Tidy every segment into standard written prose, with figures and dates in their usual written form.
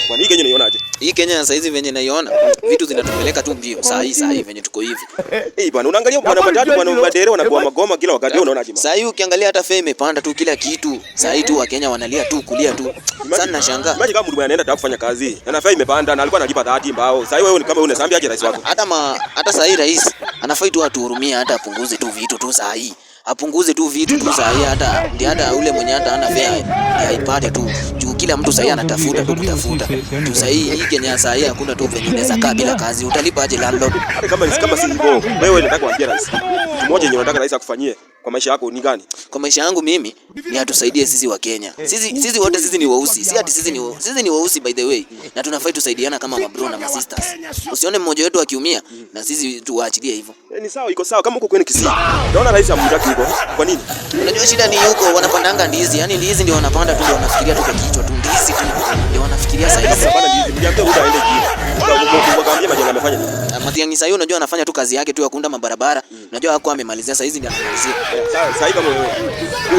Kwa nini Kenya unaionaje? Hii Kenya sasa hizi venye naiona vitu zinatupeleka tu mbio. Saa hii venye tuko hivi. Bwana unaangalia bwana matatu bwana madere wanakuwa magoma kila wakati unaonaje? Saa hii ukiangalia hata fare imepanda tu kila kitu. Saa hii tu Wakenya wanalia tu kulia tu. Sana nashangaa. Imagine kama mtu anaenda kufanya kazi. Na fare imepanda na alikuwa analipa 30 mbao. Saa hii wewe kama unasambia aje rais wako? Hata saa hii rais anafai tu atuhurumie hata apunguze tu vitu tu saa hii. Apunguze tu vitu tu saa hii hata ule mwenye hata ana fare aipate tu. Juu kila mtu saa hii anatafuta tu kutafuta. Tu saa hii Kenya saa hii hakuna tu venye unaweza kaa bila kazi. Utalipa aje landlord? Kama si hivyo, wewe unataka kuambia rais. Kitu moja yenye unataka rais akufanyie kwa maisha yako ni gani? Kwa maisha yangu mimi ni atusaidie sisi wa Kenya. Sisi wote sisi ni weusi. Si ati sisi ni weusi by the way. Na tunafai tusaidiana kama mabro na sisters. Usione mmoja wetu akiumia na sisi tuwaachilie hivyo. Ni sawa, iko sawa kama uko kwenye Kisii. Unaona rais amjaki huko. Kwa nini? Unajua shida ni huko wanapandanga ndizi. Yaani ndizi ndio wanapanda tu, ndio wanafikiria tu kwa kichwa tu ndizi tu. Ndio wanafikiria sasa hivi. Wanapanda ndizi. Niambia huko aende juu. Wakamwambia Matiang'i amefanya nini? Matiang'i sasa unajua anafanya tu kazi yake tu ya kuunda mabarabara. Unajua hakuwa amemalizia, sasa hizi ndio amemalizia. Sasa hivi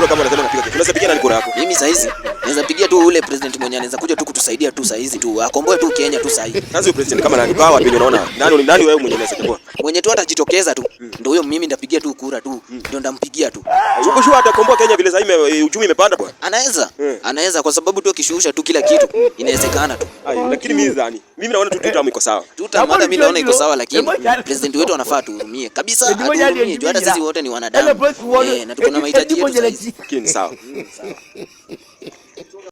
kama unasema unapiga kitu. Unaweza pigia nani kura yako? Mimi sasa hizi naweza pigia tu ule president mwenye anaweza kuja tu kutusaidia tu sasa hizi tu. Akomboe tu Kenya tu sasa hivi. Sasa president kama nani? Kwa wapi unaona? Nani wewe mwenye unaweza kuwa? Mwenye tu atajitokeza tu. Ndio huyo mimi ndapigia tu kura tu. Ndio ndampigia tu. Uko sure atakomboa Kenya vile sasa hivi uchumi imepanda bwana? Anaweza kwa sababu tu akishusha tu kila kitu inawezekana tu. Lakini mimi naona tu tutam iko sawa. Tutam hata mimi naona iko sawa, lakini president wetu anafaa tuhurumie kabisa. Hatuhurumie. Hata sisi wote ni wanadamu. Na tuko na mahitaji yetu. Lakini sawa.